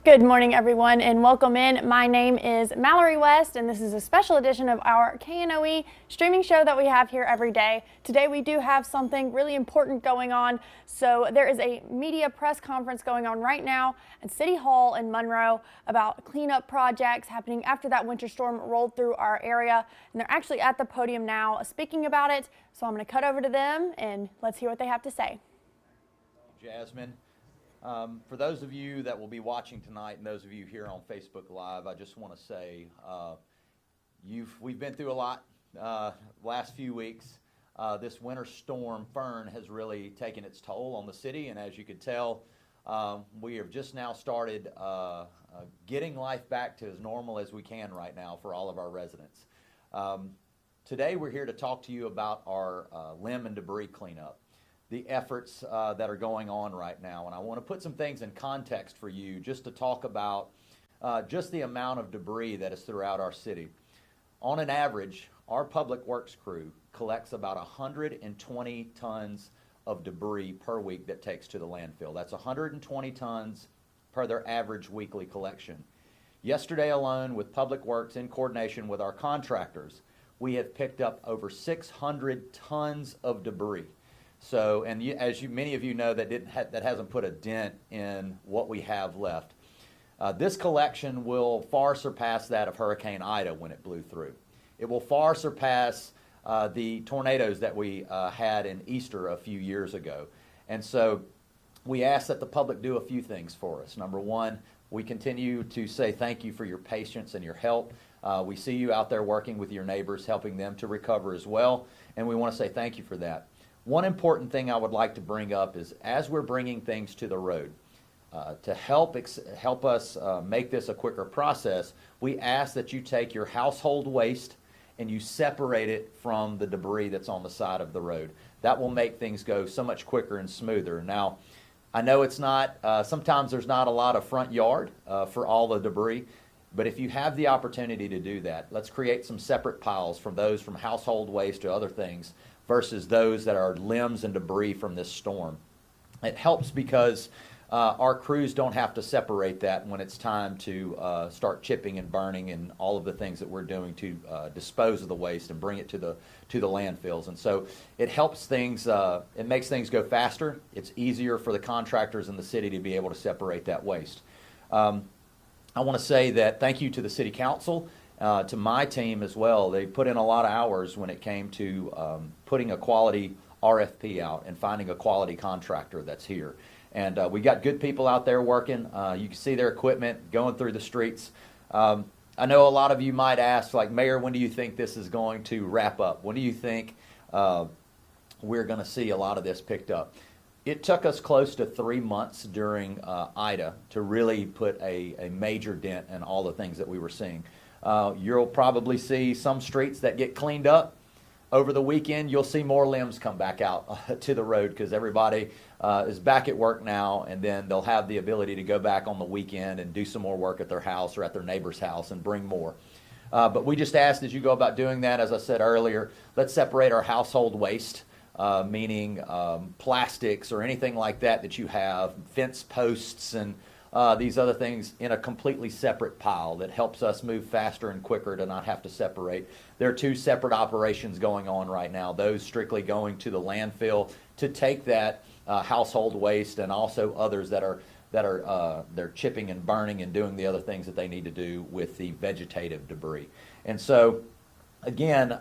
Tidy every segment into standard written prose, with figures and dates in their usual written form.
Good morning, everyone, and welcome in. My name is Mallory West, and this is a special edition of our KNOE streaming show that we have here every day. Today, we do have something really important going on. So there is a media press conference going on right now at City Hall in Monroe about cleanup projects happening after that winter storm rolled through our area. And they're actually at the podium now speaking about it. So I'm going to cut over to them and let's hear what they have to say. Jasmine. For those of you that will be watching tonight and those of you here on Facebook Live, I just want to say we've been through a lot last few weeks. This winter storm, Fern, has really taken its toll on the city, and as you could tell, we have just now started getting life back to as normal as we can right now for all of our residents. Today we're here to talk to you about our limb and debris cleanup. The efforts that are going on right now. And I want to put some things in context for you just to talk about just the amount of debris that is throughout our city. On an average, our public works crew collects about 120 tons of debris per week that takes to the landfill. That's 120 tons per their average weekly collection. Yesterday alone, with Public Works in coordination with our contractors, we have picked up over 600 tons of debris. So, and many of you know, that hasn't put a dent in what we have left. This collection will far surpass that of Hurricane Ida when it blew through. It will far surpass the tornadoes that we had in Easter a few years ago. And so we ask that the public do a few things for us. Number one, we continue to say thank you for your patience and your help. We see you out there working with your neighbors, helping them to recover as well, and we want to say thank you for that. One important thing I would like to bring up is as we're bringing things to the road, to help us make this a quicker process, we ask that you take your household waste and you separate it from the debris that's on the side of the road. That will make things go so much quicker and smoother. Now, I know it's not, sometimes there's not a lot of front yard for all the debris, but if you have the opportunity to do that, let's create some separate piles from those from household waste to other things versus those that are limbs and debris from this storm. It helps because our crews don't have to separate that when it's time to start chipping and burning and all of the things that we're doing to dispose of the waste and bring it to the landfills. And so it helps things, it makes things go faster. It's easier for the contractors in the city to be able to separate that waste. I want to say that thank you to the City Council, to my team as well. They put in a lot of hours when it came to putting a quality RFP out and finding a quality contractor that's here. And we got good people out there working. You can see their equipment going through the streets. I know a lot of you might ask, like, Mayor, when do you think this is going to wrap up? When do you think we're going to see a lot of this picked up? It took us close to 3 months during Ida to really put a major dent in all the things that we were seeing. You'll probably see some streets that get cleaned up. Over the weekend, you'll see more limbs come back out to the road because everybody is back at work now, and then they'll have the ability to go back on the weekend and do some more work at their house or at their neighbor's house and bring more. But we just asked as you go about doing that, as I said earlier, let's separate our household waste, meaning plastics or anything like that you have, fence posts and these other things in a completely separate pile that helps us move faster and quicker to not have to separate. There are two separate operations going on right now, those strictly going to the landfill to take that household waste and also others that are they're chipping and burning and doing the other things that they need to do with the vegetative debris. And so, again,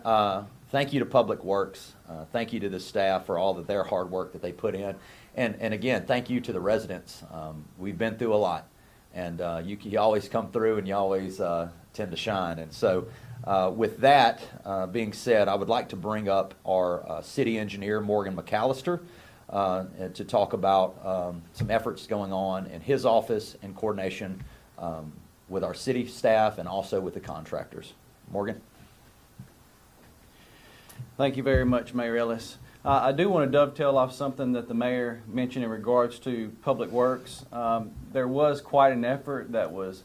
thank you to Public Works. Thank you to the staff for all of their hard work that they put in. And again, thank you to the residents. We've been through a lot, and you always come through and you always tend to shine. And so with that being said, I would like to bring up our city engineer, Morgan McAllister, to talk about some efforts going on in his office in coordination with our city staff and also with the contractors. Morgan. Thank you very much, Mayor Ellis. I do want to dovetail off something that the mayor mentioned in regards to Public Works. There was quite an effort that was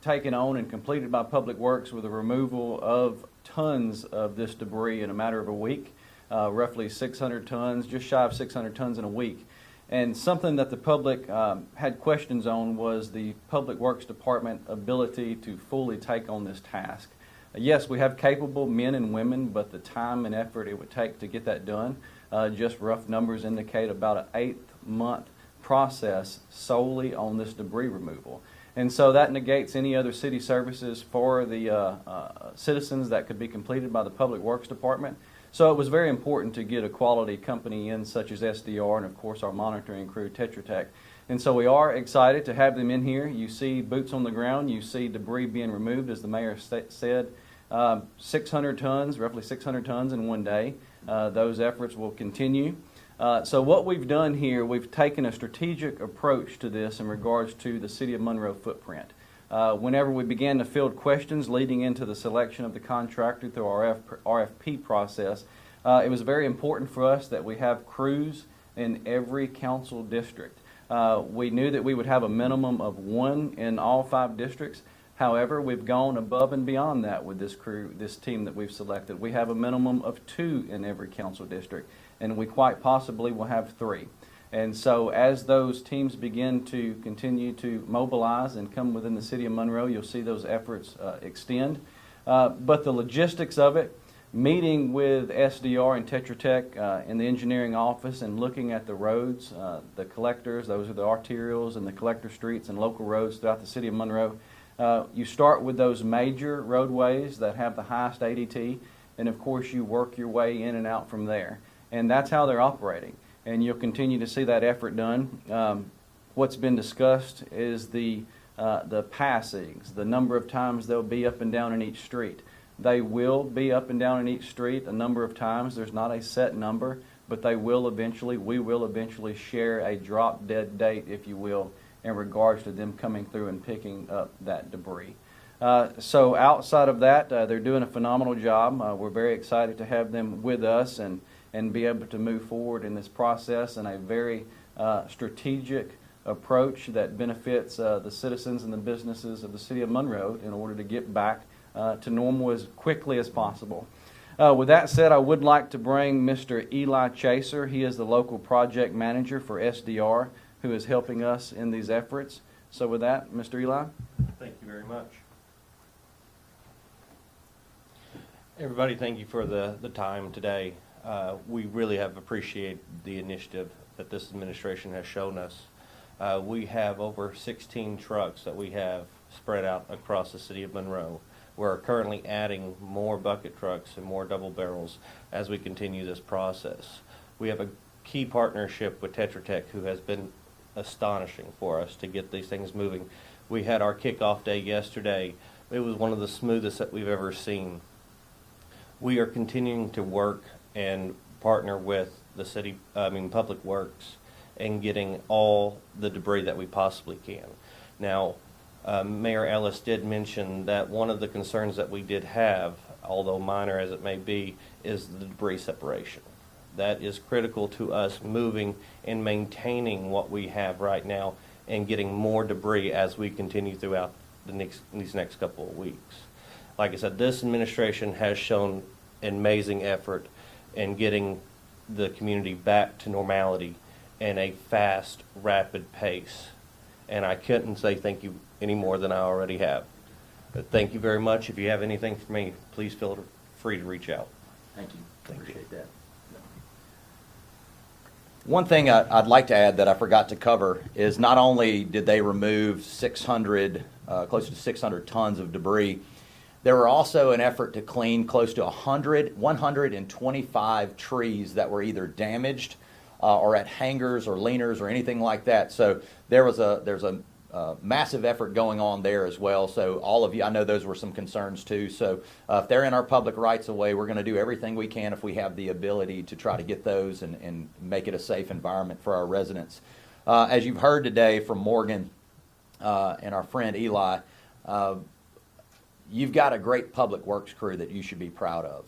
taken on and completed by Public Works with the removal of tons of this debris in a matter of a week, roughly 600 tons, just shy of 600 tons in a week. And something that the public had questions on was the Public Works Department ability to fully take on this task. Yes, we have capable men and women, but the time and effort it would take to get that done, just rough numbers indicate about an 8-month process solely on this debris removal. And so that negates any other city services for the citizens that could be completed by the Public Works Department. So it was very important to get a quality company in, such as SDR and of course our monitoring crew, Tetra Tech. And so we are excited to have them in here. You see boots on the ground, you see debris being removed, as the mayor said, 600 tons, roughly 600 tons in one day. Those efforts will continue. So what we've done here, we've taken a strategic approach to this in regards to the City of Monroe footprint. Whenever we began to field questions leading into the selection of the contractor through our RFP process, it was very important for us that we have crews in every council district. We knew that we would have a minimum of 1 in all 5 districts. However, we've gone above and beyond that with this crew, this team that we've selected. We have a minimum of 2 in every council district, and we quite possibly will have 3. And so as those teams begin to continue to mobilize and come within the City of Monroe, you'll see those efforts extend. But the logistics of it, meeting with SDR and Tetra Tech in the engineering office and looking at the roads, the collectors, those are the arterials and the collector streets and local roads throughout the City of Monroe. You start with those major roadways that have the highest ADT, and of course you work your way in and out from there. And that's how they're operating. And you'll continue to see that effort done. What's been discussed is the passings, the number of times they'll be up and down in each street. They will be up and down in each street a number of times. There's not a set number, but we will eventually share a drop dead date, if you will, in regards to them coming through and picking up that debris. So outside of that, they're doing a phenomenal job. We're very excited to have them with us and be able to move forward in this process in a very strategic approach that benefits the citizens and the businesses of the City of Monroe in order to get back to normal as quickly as possible. With that said, I would like to bring Mr. Eli Chaser. He is the local project manager for SDR, who is helping us in these efforts. So with that, Mr. Eli. Thank you very much. Everybody, thank you for the time today. We really have appreciated the initiative that this administration has shown us. We have over 16 trucks that we have spread out across the City of Monroe. We're currently adding more bucket trucks and more double barrels as we continue this process. We have a key partnership with Tetra Tech, who has been astonishing for us to get these things moving. We had our kickoff day yesterday. It was one of the smoothest that we've ever seen. We are continuing to work and partner with the Public Works and getting all the debris that we possibly can. Now, Mayor Ellis did mention that one of the concerns that we did have, although minor as it may be, is the debris separation. That is critical to us moving and maintaining what we have right now and getting more debris as we continue throughout these next couple of weeks. Like I said, this administration has shown amazing effort in getting the community back to normality in a fast, rapid pace. And I couldn't say thank you any more than I already have. But thank you very much. If you have anything for me, please feel free to reach out. Thank you. Thank Appreciate you. that. One thing I'd like to add that I forgot to cover is not only did they remove 600, close to 600 tons of debris, there were also an effort to clean close to 125 trees that were either damaged or at hangars or leaners or anything like that. So there's a massive effort going on there as well. So all of you, I know those were some concerns too. So if they're in our public rights of way, we're going to do everything we can if we have the ability to try to get those and make it a safe environment for our residents. As you've heard today from Morgan and our friend Eli, you've got a great public works crew that you should be proud of.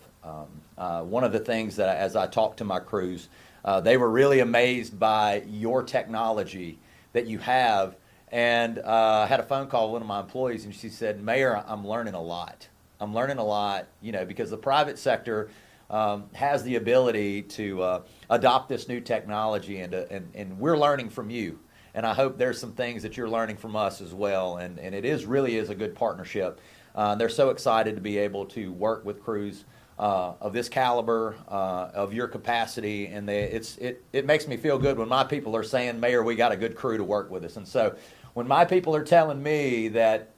One of the things that as I talked to my crews, they were really amazed by your technology that you have. And I had a phone call with one of my employees, and she said, "Mayor, I'm learning a lot. I'm learning a lot, because the private sector, has the ability to adopt this new technology, and we're learning from you. And I hope there's some things that you're learning from us as well. And it really is a good partnership. They're so excited to be able to work with crews of this caliber, of your capacity, and it makes me feel good when my people are saying, Mayor, we got a good crew to work with us. And so when my people are telling me that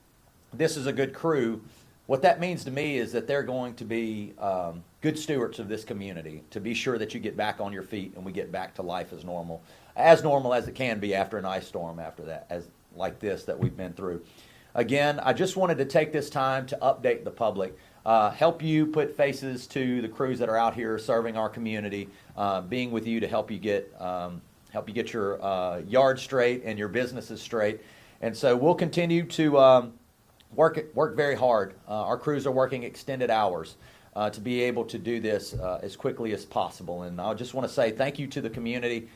this is a good crew, what that means to me is that they're going to be good stewards of this community, to be sure that you get back on your feet and we get back to life as normal as it can be after an ice storm like this that we've been through. Again, I just wanted to take this time to update the public, help you put faces to the crews that are out here serving our community, being with you to help you get your yard straight and your businesses straight. And so we'll continue to work very hard. Our crews are working extended hours to be able to do this as quickly as possible. And I just want to say thank you to the community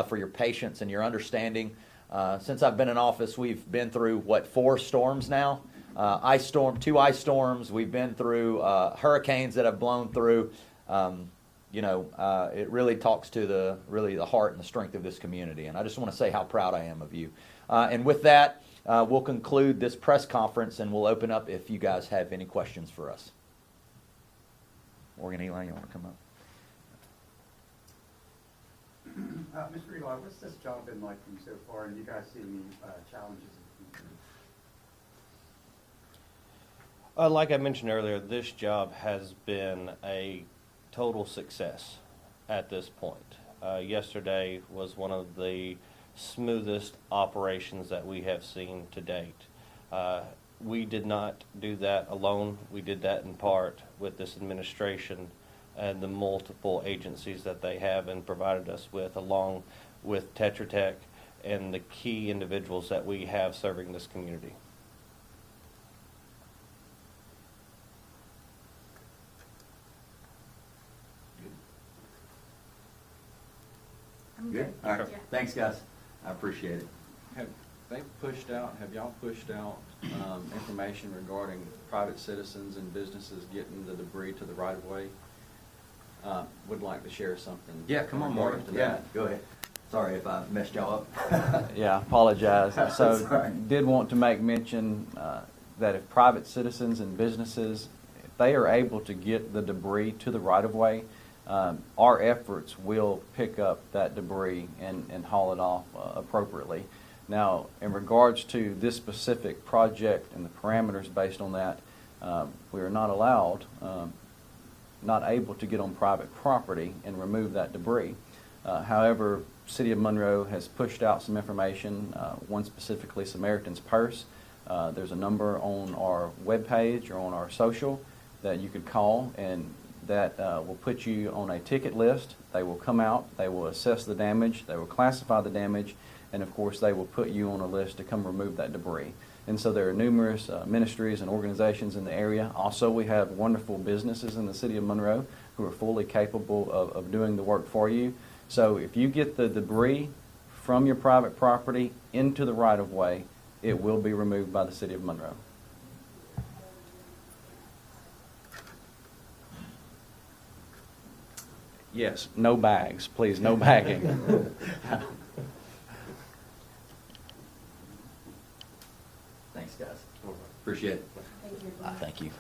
for your patience and your understanding. Since I've been in office, we've been through, 4 storms now? 2 ice storms. We've been through hurricanes that have blown through. It really talks to the heart and the strength of this community. And I just want to say how proud I am of you. And with that, we'll conclude this press conference, and we'll open up if you guys have any questions for us. Morgan, Eli, you want to come up? Mr. Eli, what's this job been like for you so far, and do you guys see any challenges in the future? Like I mentioned earlier, this job has been a total success at this point. Yesterday was one of the smoothest operations that we have seen to date. We did not do that alone. We did that in part with this administration and the multiple agencies that they have and provided us with, along with Tetra Tech and the key individuals that we have serving this community. Good. All right. Thanks, guys. I appreciate it. Have y'all pushed out information regarding private citizens and businesses getting the debris to the right of way? Would like to share something. Yeah, come on, Morgan. to Yeah, that. go ahead. Sorry if I messed y'all up. Yeah, I apologize. So, Sorry. did want to make mention that if private citizens and businesses, if they are able to get the debris to the right of way, our efforts will pick up that debris and haul it off appropriately. Now, in regards to this specific project and the parameters based on that, we are not allowed, not able to get on private property and remove that debris. However, City of Monroe has pushed out some information, one specifically Samaritan's Purse. There's a number on our webpage or on our social that you could call, and that will put you on a ticket list. They will come out, they will assess the damage, they will classify the damage, and of course they will put you on a list to come remove that debris. And so there are numerous ministries and organizations in the area. Also, we have wonderful businesses in the City of Monroe who are fully capable of doing the work for you. So if you get the debris from your private property into the right-of-way, it will be removed by the City of Monroe. Yes, no bags, please, no bagging. Thanks, guys. Appreciate it. Thank you. Thank you.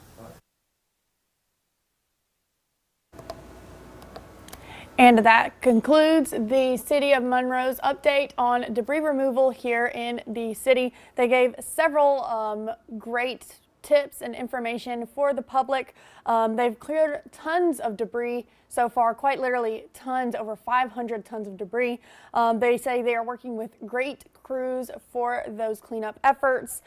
And that concludes the City of Monroe's update on debris removal here in the city. They gave several great tips and information for the public. They've cleared tons of debris so far, quite literally tons, over 500 tons of debris. They say they are working with great crews for those cleanup efforts.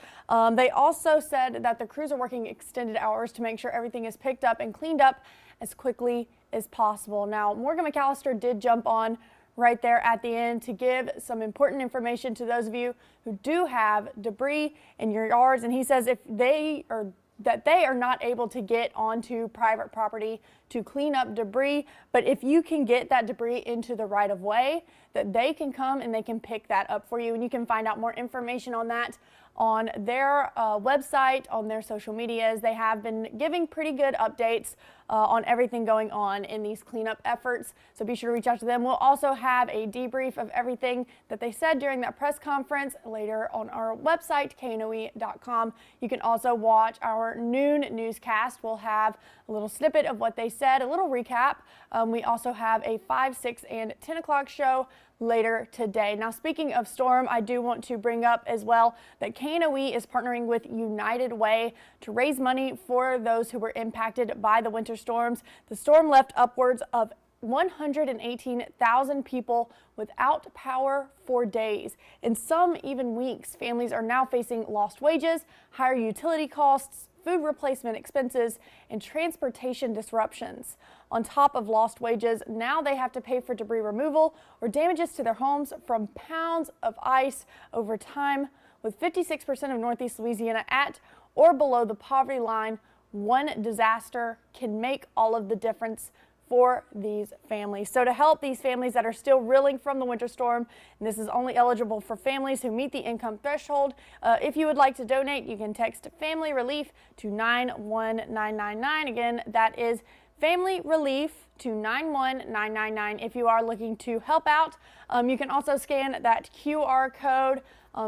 They also said that the crews are working extended hours to make sure everything is picked up and cleaned up as quickly as possible. Now, Morgan McAllister did jump on right there at the end to give some important information to those of you who do have debris in your yards. And he says if they are not able to get onto private property to clean up debris. But if you can get that debris into the right of way, that they can come and they can pick that up for you. And you can find out more information on that on their website, on their social medias. They have been giving pretty good updates on everything going on in these cleanup efforts. So be sure to reach out to them. We'll also have a debrief of everything that they said during that press conference later on our website, knoe.com. You can also watch our noon newscast. We'll have a little snippet of what they said, a little recap. We also have a 5, 6, and 10 o'clock show later today. Now, speaking of storm, I do want to bring up as well that KNOE is partnering with United Way to raise money for those who were impacted by the winter storms. The storm left upwards of 118,000 people without power for days, and some even weeks. Families are now facing lost wages, higher utility costs, food replacement expenses, and transportation disruptions. On top of lost wages, now they have to pay for debris removal or damages to their homes from pounds of ice over time. With 56% of Northeast Louisiana at or below the poverty line, one disaster can make all of the difference for these families. So to help these families that are still reeling from the winter storm, and this is only eligible for families who meet the income threshold, if you would like to donate, you can text Family Relief to 91999. Again, that is Family Relief to 91999 if you are looking to help out. You can also scan that QR code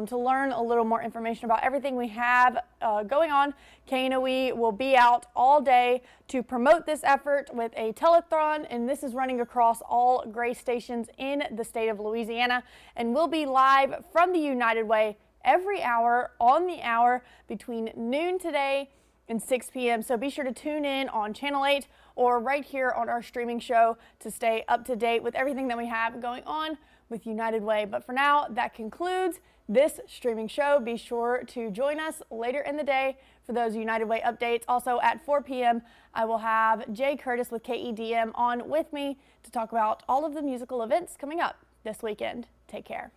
to learn a little more information about everything we have going on. KNOE will be out all day to promote this effort with a telethon, and this is running across all Gray stations in the state of Louisiana, and we'll be live from the United Way every hour on the hour between noon today and 6 p.m. So be sure to tune in on Channel 8 or right here on our streaming show to stay up to date with everything that we have going on with United Way. But for now, that concludes this streaming show. Be sure to join us later in the day for those United Way updates. Also at 4 p.m., I will have Jay Curtis with KEDM on with me to talk about all of the musical events coming up this weekend. Take care.